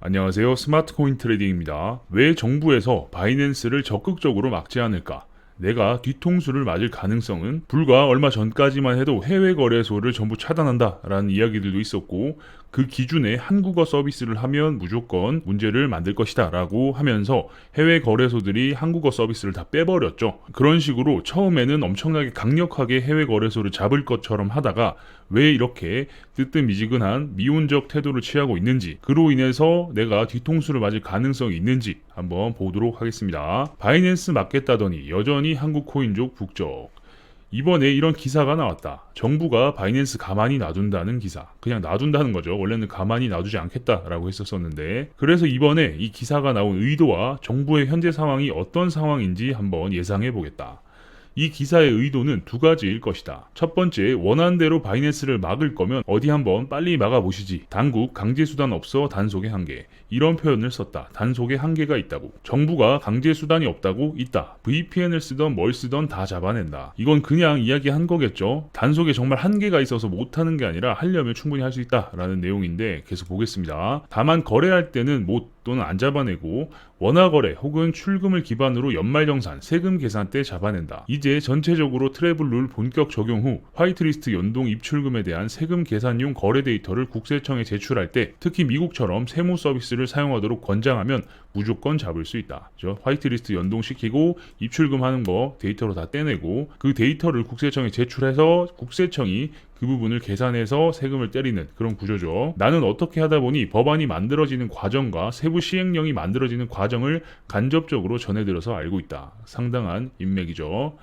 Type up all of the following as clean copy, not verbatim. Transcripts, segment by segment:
안녕하세요. 스마트코인 트레이딩입니다. 왜 정부에서 바이낸스를 적극적으로 막지 않을까? 내가 뒤통수를 맞을 가능성은 불과 얼마 전까지만 해도 해외 거래소를 전부 차단한다라는 이야기들도 있었고, 그 기준에 한국어 서비스를 하면 무조건 문제를 만들 것이다 라고 하면서 해외 거래소들이 한국어 서비스를 다 빼버렸죠. 그런 식으로 처음에는 엄청나게 강력하게 해외 거래소를 잡을 것처럼 하다가 왜 이렇게 뜨뜻미지근한 미온적 태도를 취하고 있는지, 그로 인해서 내가 뒤통수를 맞을 가능성이 있는지 한번 보도록 하겠습니다. 바이낸스 맞겠다더니 여전히 한국 코인족 북적. 이번에 이런 기사가 나왔다. 정부가 바이낸스 가만히 놔둔다는 기사. 그냥 놔둔다는 거죠. 원래는 가만히 놔두지 않겠다라고 했었는데, 그래서 이번에 이 기사가 나온 의도와 정부의 현재 상황이 어떤 상황인지 한번 예상해 보겠다. 이 기사의 의도는 두 가지일 것이다. 첫 번째, 원한대로 바이낸스를 막을 거면 어디 한번 빨리 막아보시지. 당국 강제수단 없어 단속의 한계. 이런 표현을 썼다. 단속의 한계가 있다고. 정부가 강제수단이 없다고? 있다. VPN을 쓰던 뭘 쓰던 다 잡아낸다. 이건 그냥 이야기한 거겠죠. 단속에 정말 한계가 있어서 못하는 게 아니라 하려면 충분히 할 수 있다라는 내용인데, 계속 보겠습니다. 다만 거래할 때는 못 또는 안 잡아내고 원화거래 혹은 출금을 기반으로 연말정산, 세금 계산 때 잡아낸다. 이제 전체적으로 트래블 룰 본격 적용 후 화이트리스트 연동 입출금에 대한 세금 계산용 거래 데이터를 국세청에 제출할 때 특히 미국처럼 세무 서비스를 사용하도록 권장하면 무조건 잡을 수 있다. 화이트리스트 연동시키고 입출금하는 거 데이터로 다 떼내고 그 데이터를 국세청에 제출해서 국세청이 그 부분을 계산해서 세금을 때리는 그런 구조죠. 나는 어떻게 하다 보니 법안이 만들어지는 과정과 세부 시행령이 만들어지는 과정을 간접적으로 전해들어서 알고 있다. 상당한 인맥이죠.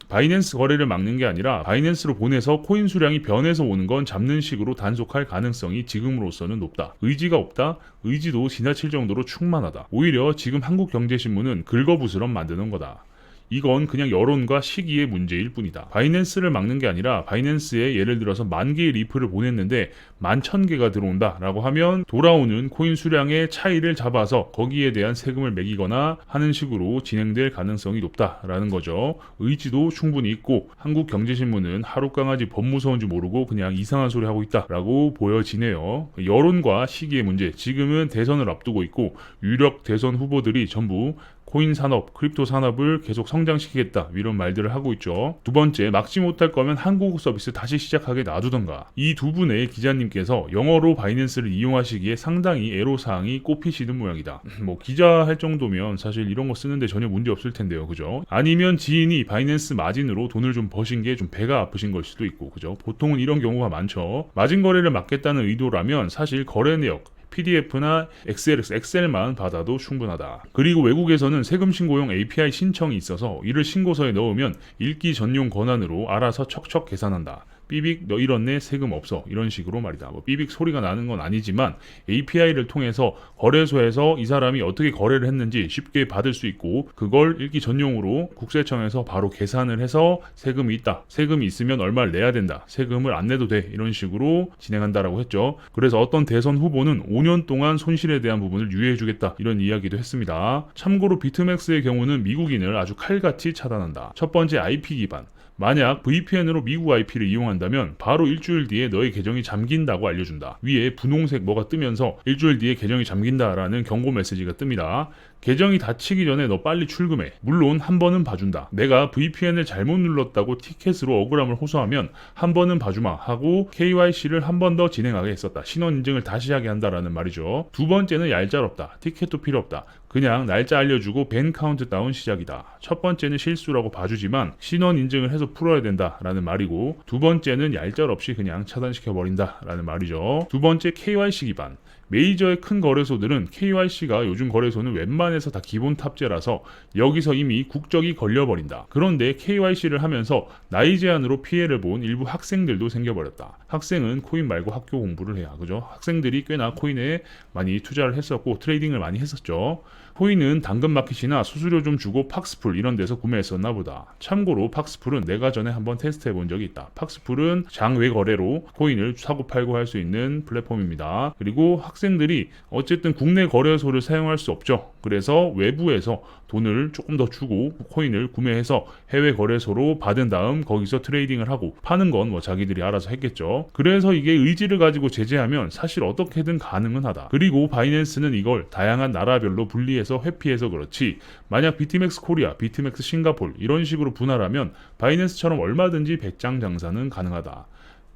바이낸스 거래를 막는 게 아니라 바이낸스로 보내서 코인 수량이 변해서 오는 건 잡는 식으로 단속할 가능성이 지금으로서는 높다. 의지가 없다? 의지도 지나칠 정도로 충만하다. 오히려 지금 한국경제신문은 긁어부스럼 만드는 거다. 이건 그냥 여론과 시기의 문제일 뿐이다. 바이낸스를 막는 게 아니라 바이낸스에 예를 들어서 10,000개의 리플을 보냈는데 11,000개가 들어온다 라고 하면 돌아오는 코인 수량의 차이를 잡아서 거기에 대한 세금을 매기거나 하는 식으로 진행될 가능성이 높다라는 거죠. 의지도 충분히 있고 한국경제신문은 하룻강아지 법 무서운지 모르고 그냥 이상한 소리 하고 있다라고 보여지네요. 여론과 시기의 문제. 지금은 대선을 앞두고 있고 유력 대선 후보들이 전부 코인 산업, 크립토 산업을 계속 성장시키겠다 이런 말들을 하고 있죠. 두 번째, 막지 못할 거면 한국어 서비스 다시 시작하게 놔두던가. 이 두 분의 기자님께서 영어로 바이낸스를 이용하시기에 상당히 애로사항이 꼽히시는 모양이다. 기자 할 정도면 사실 이런 거 쓰는데 전혀 문제 없을 텐데요. 그죠? 아니면 지인이 바이낸스 마진으로 돈을 좀 버신 게 좀 배가 아프신 걸 수도 있고, 그죠? 보통은 이런 경우가 많죠. 마진 거래를 막겠다는 의도라면 사실 거래 내역, PDF나 엑셀만 받아도 충분하다. 그리고 외국에서는 세금 신고용 API 신청이 있어서 이를 신고서에 넣으면 읽기 전용 권한으로 알아서 척척 계산한다. 삐빅 너 이렇네 세금 없어 이런 식으로 말이다. 삐빅 소리가 나는 건 아니지만 API를 통해서 거래소에서 이 사람이 어떻게 거래를 했는지 쉽게 받을 수 있고 그걸 읽기 전용으로 국세청에서 바로 계산을 해서 세금이 있다. 세금이 있으면 얼마를 내야 된다. 세금을 안 내도 돼. 이런 식으로 진행한다라고 했죠. 그래서 어떤 대선 후보는 5년 동안 손실에 대한 부분을 유예해주겠다. 이런 이야기도 했습니다. 참고로 비트맥스의 경우는 미국인을 아주 칼같이 차단한다. 첫 번째 IP 기반. 만약 VPN으로 미국 IP를 이용한다면 바로 일주일 뒤에 너의 계정이 잠긴다고 알려준다. 위에 분홍색 뭐가 뜨면서 일주일 뒤에 계정이 잠긴다라는 경고 메시지가 뜹니다. 계정이 닫히기 전에 너 빨리 출금해. 물론 한 번은 봐준다. 내가 VPN을 잘못 눌렀다고 티켓으로 억울함을 호소하면 한 번은 봐주마 하고 KYC를 한 번 더 진행하게 했었다. 신원 인증을 다시 하게 한다라는 말이죠. 두 번째는 얄짤없다. 티켓도 필요 없다. 그냥 날짜 알려주고 밴 카운트다운 시작이다. 첫 번째는 실수라고 봐주지만 신원 인증을 해서 풀어야 된다라는 말이고, 두 번째는 얄짤없이 그냥 차단시켜버린다라는 말이죠. 두 번째 KYC 기반. 메이저의 큰 거래소들은 KYC가 요즘 거래소는 웬만해서 다 기본 탑재라서 여기서 이미 국적이 걸려버린다. 그런데 KYC를 하면서 나이 제한으로 피해를 본 일부 학생들도 생겨버렸다. 학생은 코인 말고 학교 공부를 해야, 그죠? 학생들이 꽤나 코인에 많이 투자를 했었고 트레이딩을 많이 했었죠. 코인은 당근마켓이나 수수료 좀 주고 팍스풀 이런 데서 구매했었나 보다. 참고로 팍스풀은 내가 전에 한번 테스트해 본 적이 있다. 팍스풀은 장외 거래로 코인을 사고 팔고 할 수 있는 플랫폼입니다. 그리고 학생들이 어쨌든 국내 거래소를 사용할 수 없죠. 그래서 외부에서 돈을 조금 더 주고 코인을 구매해서 해외 거래소로 받은 다음 거기서 트레이딩을 하고 파는 건 뭐 자기들이 알아서 했겠죠. 그래서 이게 의지를 가지고 제재하면 사실 어떻게든 가능은 하다. 그리고 바이낸스는 이걸 다양한 나라별로 분리해서 회피해서 그렇지, 만약 비트맥스 코리아, 비트맥스 싱가폴 이런 식으로 분할하면 바이낸스처럼 얼마든지 배짱 장사는 가능하다.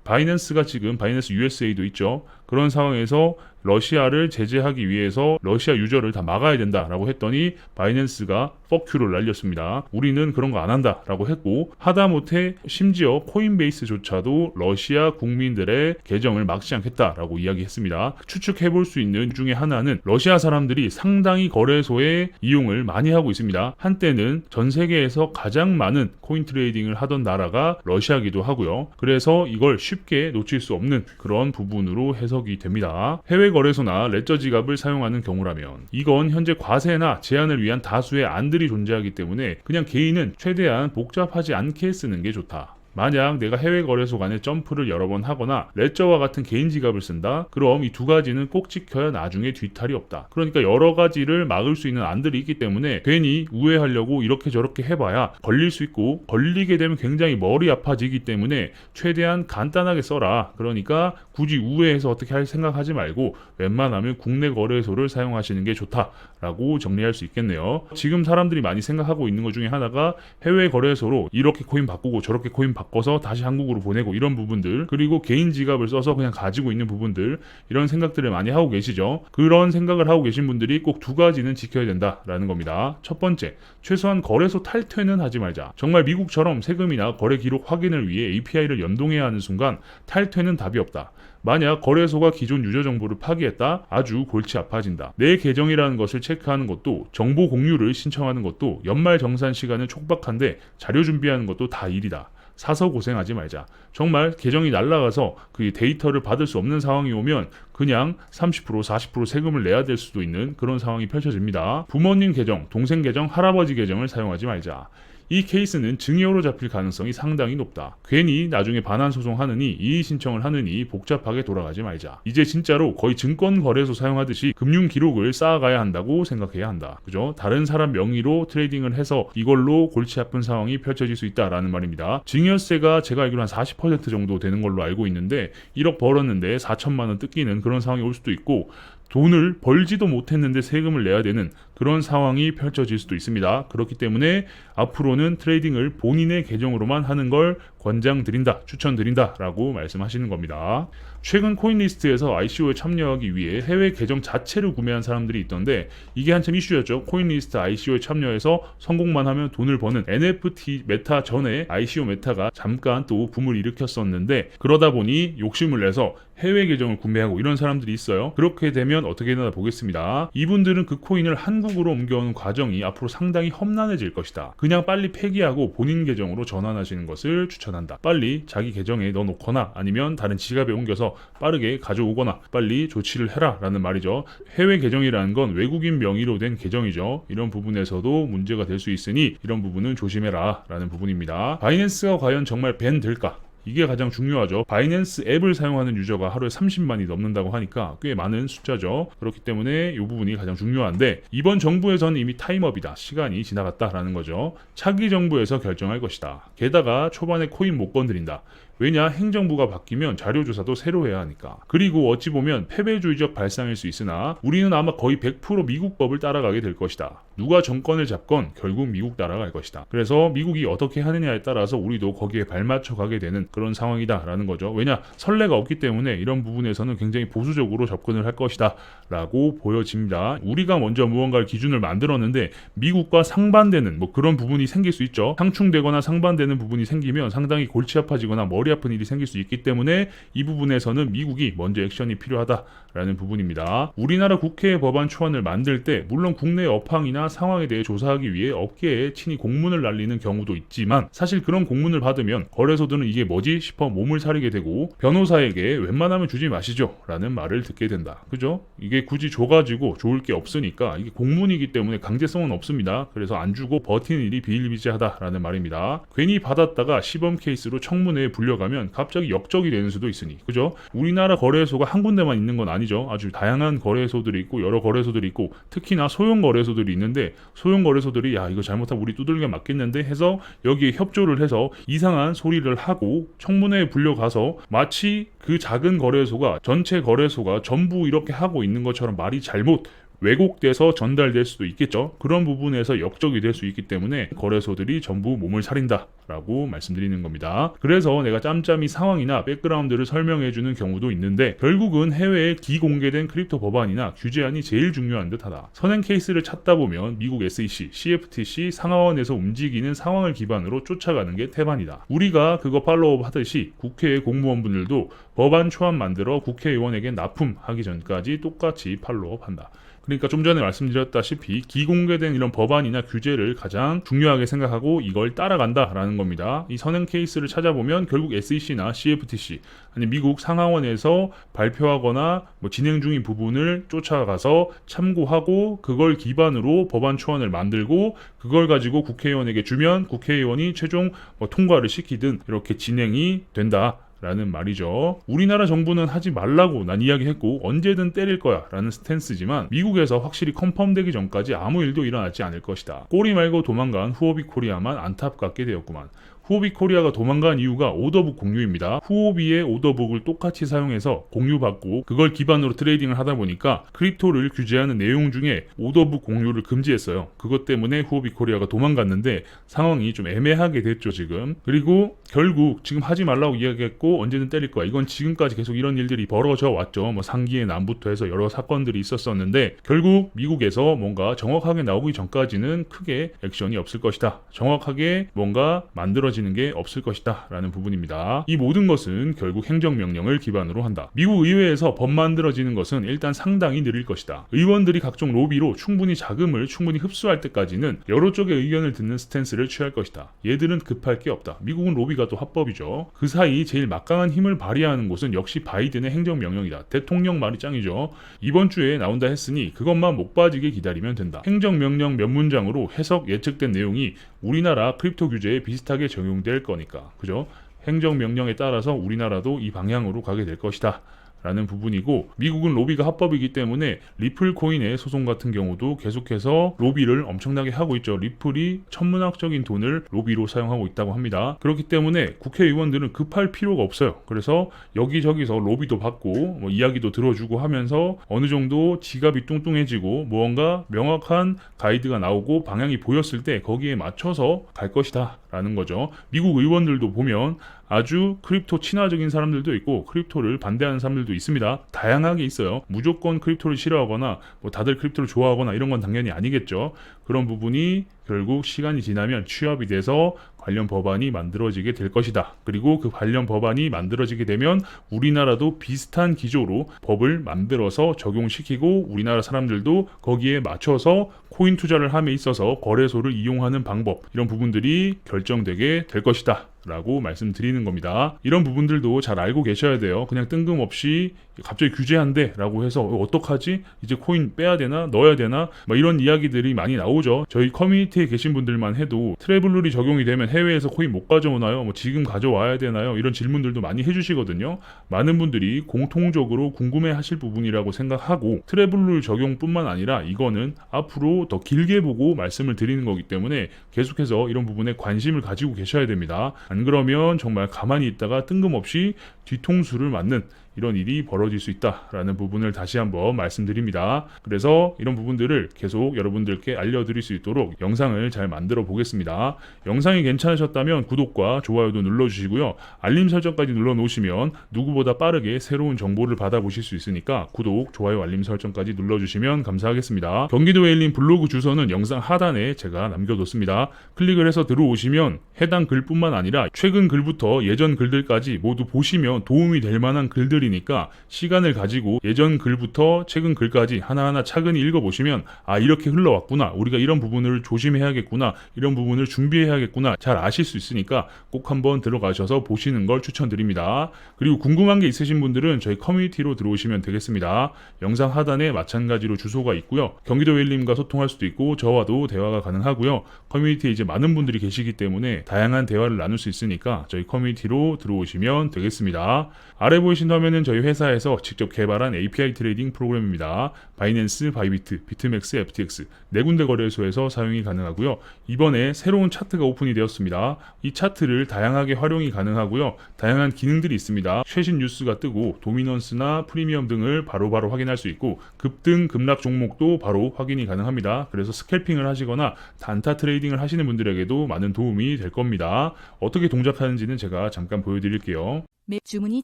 바이낸스가 지금 바이낸스 USA도 있죠. 그런 상황에서 러시아를 제재하기 위해서 러시아 유저를 다 막아야 된다라고 했더니 바이낸스가 퍽큐를 날렸습니다. 우리는 그런 거 안 한다라고 했고, 하다못해 심지어 코인베이스조차도 러시아 국민들의 계정을 막지 않겠다라고 이야기했습니다. 추측해볼 수 있는 중에 하나는 러시아 사람들이 상당히 거래소에 이용을 많이 하고 있습니다. 한때는 전 세계에서 가장 많은 코인 트레이딩을 하던 나라가 러시아기도 하고요. 그래서 이걸 쉽게 놓칠 수 없는 그런 부분으로 해석이 됩니다. 해외 거래소나 레저 지갑을 사용하는 경우라면 이건 현재 과세나 제한을 위한 다수의 안들이 존재하기 때문에 그냥 개인은 최대한 복잡하지 않게 쓰는 게 좋다. 만약 내가 해외 거래소 간에 점프를 여러 번 하거나 레저와 같은 개인 지갑을 쓴다? 그럼 이 두 가지는 꼭 지켜야 나중에 뒤탈이 없다. 그러니까 여러 가지를 막을 수 있는 안들이 있기 때문에 괜히 우회하려고 이렇게 저렇게 해봐야 걸릴 수 있고, 걸리게 되면 굉장히 머리 아파지기 때문에 최대한 간단하게 써라. 그러니까 굳이 우회해서 어떻게 할 생각하지 말고 웬만하면 국내 거래소를 사용하시는 게 좋다라고 정리할 수 있겠네요. 지금 사람들이 많이 생각하고 있는 것 중에 하나가 해외 거래소로 이렇게 코인 바꾸고 저렇게 코인 바꿔서 다시 한국으로 보내고 이런 부분들, 그리고 개인 지갑을 써서 그냥 가지고 있는 부분들, 이런 생각들을 많이 하고 계시죠. 그런 생각을 하고 계신 분들이 꼭 두 가지는 지켜야 된다라는 겁니다. 첫 번째, 최소한 거래소 탈퇴는 하지 말자. 정말 미국처럼 세금이나 거래 기록 확인을 위해 API를 연동해야 하는 순간 탈퇴는 답이 없다. 만약 거래소가 기존 유저 정보를 파기했다? 아주 골치 아파진다. 내 계정이라는 것을 체크하는 것도, 정보 공유를 신청하는 것도, 연말 정산 시간은 촉박한데 자료 준비하는 것도 다 일이다. 사서 고생하지 말자. 정말 계정이 날아가서 그 데이터를 받을 수 없는 상황이 오면 그냥 30% 40% 세금을 내야 될 수도 있는 그런 상황이 펼쳐집니다. 부모님 계정, 동생 계정, 할아버지 계정을 사용하지 말자. 이 케이스는 증여로 잡힐 가능성이 상당히 높다. 괜히 나중에 반환 소송하느니 이의 신청을 하느니 복잡하게 돌아가지 말자. 이제 진짜로 거의 증권거래소 사용하듯이 금융 기록을 쌓아가야 한다고 생각해야 한다. 그죠? 다른 사람 명의로 트레이딩을 해서 이걸로 골치 아픈 상황이 펼쳐질 수 있다라는 말입니다. 증여세가 제가 알기로 한 40% 정도 되는 걸로 알고 있는데 1억 벌었는데 4천만 원 뜯기는 그런 상황이 올 수도 있고, 돈을 벌지도 못했는데 세금을 내야 되는 그런 상황이 펼쳐질 수도 있습니다. 그렇기 때문에 앞으로는 트레이딩을 본인의 계정으로만 하는 걸 권장드린다, 추천드린다 라고 말씀하시는 겁니다. 최근 코인리스트에서 ICO에 참여하기 위해 해외 계정 자체를 구매한 사람들이 있던데 이게 한참 이슈였죠. 코인리스트 ICO에 참여해서 성공만 하면 돈을 버는 NFT 메타 전에 ICO 메타가 잠깐 또 붐을 일으켰었는데, 그러다 보니 욕심을 내서 해외 계정을 구매하고 이런 사람들이 있어요. 그렇게 되면 어떻게 되나 보겠습니다. 이분들은 그 코인을 한국으로 옮겨오는 과정이 앞으로 상당히 험난해질 것이다. 그냥 빨리 폐기하고 본인 계정으로 전환하시는 것을 추천한다. 빨리 자기 계정에 넣어놓거나 아니면 다른 지갑에 옮겨서 빠르게 가져오거나 빨리 조치를 해라 라는 말이죠. 해외 계정이라는 건 외국인 명의로 된 계정이죠. 이런 부분에서도 문제가 될 수 있으니 이런 부분은 조심해라 라는 부분입니다. 바이낸스가 과연 정말 밴 될까? 이게 가장 중요하죠. 바이낸스 앱을 사용하는 유저가 하루에 30만이 넘는다고 하니까 꽤 많은 숫자죠. 그렇기 때문에 이 부분이 가장 중요한데, 이번 정부에서는 이미 타임업이다, 시간이 지나갔다라는 거죠. 차기 정부에서 결정할 것이다. 게다가 초반에 코인 못 건드린다. 왜냐? 행정부가 바뀌면 자료조사도 새로 해야 하니까. 그리고 어찌 보면 패배주의적 발상일 수 있으나 우리는 아마 거의 100% 미국 법을 따라가게 될 것이다. 누가 정권을 잡건 결국 미국 따라갈 것이다. 그래서 미국이 어떻게 하느냐에 따라서 우리도 거기에 발맞춰 가게 되는 그런 상황이다라는 거죠. 왜냐? 선례가 없기 때문에 이런 부분에서는 굉장히 보수적으로 접근을 할 것이다 라고 보여집니다. 우리가 먼저 무언가를 기준을 만들었는데 미국과 상반되는 그런 부분이 생길 수 있죠. 상충되거나 상반되는 부분이 생기면 상당히 골치 아파지거나 머리 머리 아픈 일이 생길 수 있기 때문에 이 부분에서는 미국이 먼저 액션이 필요하다라는 부분입니다. 우리나라 국회 법안 초안을 만들 때 물론 국내 업황이나 상황에 대해 조사하기 위해 업계에 친히 공문을 날리는 경우도 있지만 사실 그런 공문을 받으면 거래소들은 이게 뭐지 싶어 몸을 사리게 되고 변호사에게 웬만하면 주지 마시죠 라는 말을 듣게 된다. 그죠? 이게 굳이 줘가지고 좋을 게 없으니까 이게 공문이기 때문에 강제성은 없습니다. 그래서 안 주고 버티는 일이 비일비재하다라는 말입니다. 괜히 받았다가 시범 케이스로 청문회에 불려가면 갑자기 역적이 되는 수도 있으니 그죠? 우리나라 거래소가 한 군데만 있는 건 아니죠. 아주 다양한 거래소들이 있고 여러 거래소들이 있고 특히나 소형 거래소들이 있는데 소형 거래소들이 야 이거 잘못하면 우리 두들겨 맞겠는데 해서 여기에 협조를 해서 이상한 소리를 하고 청문회에 불려가서 마치 그 작은 거래소가 전체 거래소가 전부 이렇게 하고 있는 것처럼 말이 잘못 왜곡돼서 전달될 수도 있겠죠. 그런 부분에서 역적이 될 수 있기 때문에 거래소들이 전부 몸을 사린다라고 말씀드리는 겁니다. 그래서 내가 짬짬이 상황이나 백그라운드를 설명해주는 경우도 있는데 결국은 해외에 기공개된 크립토 법안이나 규제안이 제일 중요한 듯하다. 선행 케이스를 찾다 보면 미국 SEC, CFTC 상하원에서 움직이는 상황을 기반으로 쫓아가는 게 태반이다. 우리가 그거 팔로우업 하듯이 국회 공무원분들도 법안 초안 만들어 국회의원에게 납품하기 전까지 똑같이 팔로우업 한다. 그러니까 좀 전에 말씀드렸다시피 기공개된 이런 법안이나 규제를 가장 중요하게 생각하고 이걸 따라간다라는 겁니다. 이 선행 케이스를 찾아보면 결국 SEC나 CFTC 아니 미국 상하원에서 발표하거나 진행 중인 부분을 쫓아가서 참고하고 그걸 기반으로 법안 초안을 만들고 그걸 가지고 국회의원에게 주면 국회의원이 최종 통과를 시키든 이렇게 진행이 된다. 라는 말이죠. 우리나라 정부는 하지 말라고 난 이야기했고 언제든 때릴 거야 라는 스탠스지만 미국에서 확실히 컨펌되기 전까지 아무 일도 일어나지 않을 것이다. 꼬리 말고 도망간 후오비 코리아만 안타깝게 되었구만. 후오비 코리아가 도망간 이유가 오더북 공유입니다. 후오비의 오더북을 똑같이 사용해서 공유받고 그걸 기반으로 트레이딩을 하다 보니까 크립토를 규제하는 내용 중에 오더북 공유를 금지했어요. 그것 때문에 후오비 코리아가 도망갔는데 상황이 좀 애매하게 됐죠 지금. 그리고 결국 지금 하지 말라고 이야기했고 언제든 때릴 거야. 이건 지금까지 계속 이런 일들이 벌어져 왔죠. 상기의 난부터 해서 여러 사건들이 있었었는데 결국 미국에서 뭔가 정확하게 나오기 전까지는 크게 액션이 없을 것이다. 정확하게 뭔가 만들어지는 게 없을 것이다 라는 부분입니다. 이 모든 것은 결국 행정명령을 기반으로 한다. 미국 의회에서 법 만들어지는 것은 일단 상당히 느릴 것이다. 의원들이 각종 로비로 충분히 자금을 충분히 흡수할 때까지는 여러 쪽의 의견을 듣는 스탠스를 취할 것이다. 얘들은 급할 게 없다. 미국은 로비가 또 합법이죠. 그 사이 제일 막강한 힘을 발휘하는 곳은 역시 바이든의 행정명령이다. 대통령 말이 짱이죠. 이번 주에 나온다 했으니 그것만 목 빠지게 기다리면 된다. 행정명령 몇 문장으로 해석 예측된 내용이 우리나라 크립토 규제에 비슷하게 적용될 거니까 그죠? 행정명령에 따라서 우리나라도 이 방향으로 가게 될 것이다 라는 부분이고 미국은 로비가 합법이기 때문에 리플 코인의 소송 같은 경우도 계속해서 로비를 엄청나게 하고 있죠. 리플이 천문학적인 돈을 로비로 사용하고 있다고 합니다. 그렇기 때문에 국회의원들은 급할 필요가 없어요. 그래서 여기저기서 로비도 받고 이야기도 들어주고 하면서 어느 정도 지갑이 뚱뚱해지고 무언가 명확한 가이드가 나오고 방향이 보였을 때 거기에 맞춰서 갈 것이다 라는 거죠. 미국 의원들도 보면 아주 크립토 친화적인 사람들도 있고 크립토를 반대하는 사람들도 있습니다. 다양하게 있어요. 무조건 크립토를 싫어하거나 다들 크립토를 좋아하거나 이런 건 당연히 아니겠죠. 그런 부분이 결국 시간이 지나면 취합이 돼서 관련 법안이 만들어지게 될 것이다. 그리고 그 관련 법안이 만들어지게 되면 우리나라도 비슷한 기조로 법을 만들어서 적용시키고 우리나라 사람들도 거기에 맞춰서 코인 투자를 함에 있어서 거래소를 이용하는 방법 이런 부분들이 결정되게 될 것이다. 라고 말씀드리는 겁니다. 이런 부분들도 잘 알고 계셔야 돼요. 그냥 뜬금없이 갑자기 규제한대 라고 해서 어떡하지? 이제 코인 빼야 되나? 넣어야 되나? 이런 이야기들이 많이 나오죠. 저희 커뮤니티에 계신 분들만 해도 트래블룰이 적용이 되면 해외에서 코인 못 가져오나요? 지금 가져와야 되나요? 이런 질문들도 많이 해주시거든요. 많은 분들이 공통적으로 궁금해 하실 부분이라고 생각하고 트래블룰 적용뿐만 아니라 이거는 앞으로 더 길게 보고 말씀을 드리는 거기 때문에 계속해서 이런 부분에 관심을 가지고 계셔야 됩니다. 안 그러면 정말 가만히 있다가 뜬금없이 뒤통수를 맞는 이런 일이 벌어질 수 있다라는 부분을 다시 한번 말씀드립니다. 그래서 이런 부분들을 계속 여러분들께 알려드릴 수 있도록 영상을 잘 만들어 보겠습니다. 영상이 괜찮으셨다면 구독과 좋아요도 눌러주시고요. 알림 설정까지 눌러 놓으시면 누구보다 빠르게 새로운 정보를 받아보실 수 있으니까 구독, 좋아요, 알림 설정까지 눌러주시면 감사하겠습니다. 경기도 에일린 블로그 주소는 영상 하단에 제가 남겨뒀습니다. 클릭을 해서 들어오시면 해당 글뿐만 아니라 최근 글부터 예전 글들까지 모두 보시면 도움이 될 만한 글들이니까 시간을 가지고 예전 글부터 최근 글까지 하나하나 차근히 읽어보시면 아, 이렇게 흘러왔구나, 우리가 이런 부분을 조심해야겠구나, 이런 부분을 준비해야겠구나 잘 아실 수 있으니까 꼭 한번 들어가셔서 보시는 걸 추천드립니다. 그리고 궁금한 게 있으신 분들은 저희 커뮤니티로 들어오시면 되겠습니다. 영상 하단에 마찬가지로 주소가 있고요. 경기도 에일린과 소통할 수도 있고 저와도 대화가 가능하고요. 커뮤니티에 이제 많은 분들이 계시기 때문에 다양한 대화를 나눌 수 있으니까 저희 커뮤니티로 들어오시면 되겠습니다. 아래 보이신 화면은 저희 회사에서 직접 개발한 API 트레이딩 프로그램입니다. 바이낸스, 바이비트, 비트맥스, FTX 네 군데 거래소에서 사용이 가능하고요. 이번에 새로운 차트가 오픈이 되었습니다. 이 차트를 다양하게 활용이 가능하고요. 다양한 기능들이 있습니다. 최신 뉴스가 뜨고 도미넌스나 프리미엄 등을 바로바로 확인할 수 있고 급등, 급락 종목도 바로 확인이 가능합니다. 그래서 스캘핑을 하시거나 단타 트레이딩을 하시는 분들에게도 많은 도움이 될 겁니다. 어떻게 동작하는지는 제가 잠깐 보여드릴게요. 주문이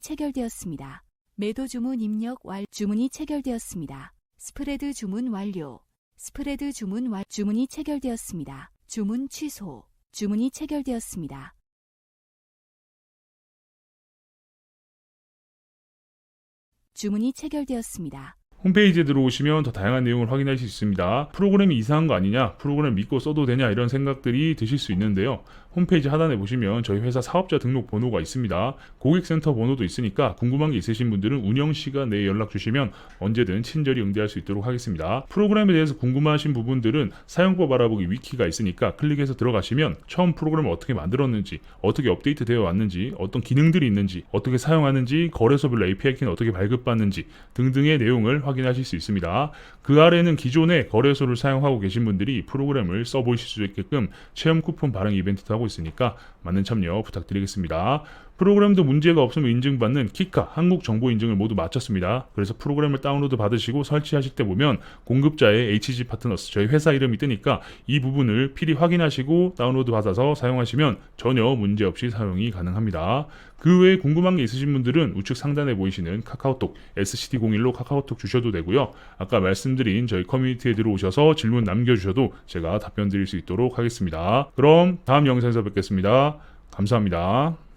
체결되었습니다. 매도 주문 입력 주문이 체결되었습니다. 스프레드 주문 완료. 스프레드 주문 주문이 체결되었습니다. 주문 취소. 주문이 체결되었습니다. 주문이 체결되었습니다. 홈페이지에 들어오시면 더 다양한 내용을 확인할 수 있습니다. 프로그램이 이상한 거 아니냐, 프로그램 믿고 써도 되냐 이런 생각들이 드실 수 있는데요. 홈페이지 하단에 보시면 저희 회사 사업자 등록 번호가 있습니다. 고객센터 번호도 있으니까 궁금한 게 있으신 분들은 운영 시간 내에 연락 주시면 언제든 친절히 응대할 수 있도록 하겠습니다. 프로그램에 대해서 궁금하신 부분들은 사용법 알아보기 위키가 있으니까 클릭해서 들어가시면 처음 프로그램을 어떻게 만들었는지, 어떻게 업데이트 되어 왔는지, 어떤 기능들이 있는지, 어떻게 사용하는지, 거래소별로 API 키는 어떻게 발급받는지 등등의 내용을 확인하실 수 있습니다. 그 아래는 기존의 거래소를 사용하고 계신 분들이 프로그램을 써보실 수 있게끔 체험 쿠폰 발행 이벤트도 하고 있으니까 많은 참여 부탁드리겠습니다. 프로그램도 문제가 없으면 인증받는 키카 한국 정보 인증을 모두 마쳤습니다. 그래서 프로그램을 다운로드 받으시고 설치하실 때 보면 공급자의 HG 파트너스 저희 회사 이름이 뜨니까 이 부분을 필히 확인하시고 다운로드 받아서 사용하시면 전혀 문제 없이 사용이 가능합니다. 그 외에 궁금한 게 있으신 분들은 우측 상단에 보이시는 카카오톡 SCD01로 카카오톡 주셔도 되고요. 아까 말씀드린 저희 커뮤니티에 들어오셔서 질문 남겨주셔도 제가 답변 드릴 수 있도록 하겠습니다. 그럼 다음 영상에서 뵙겠습니다. 감사합니다.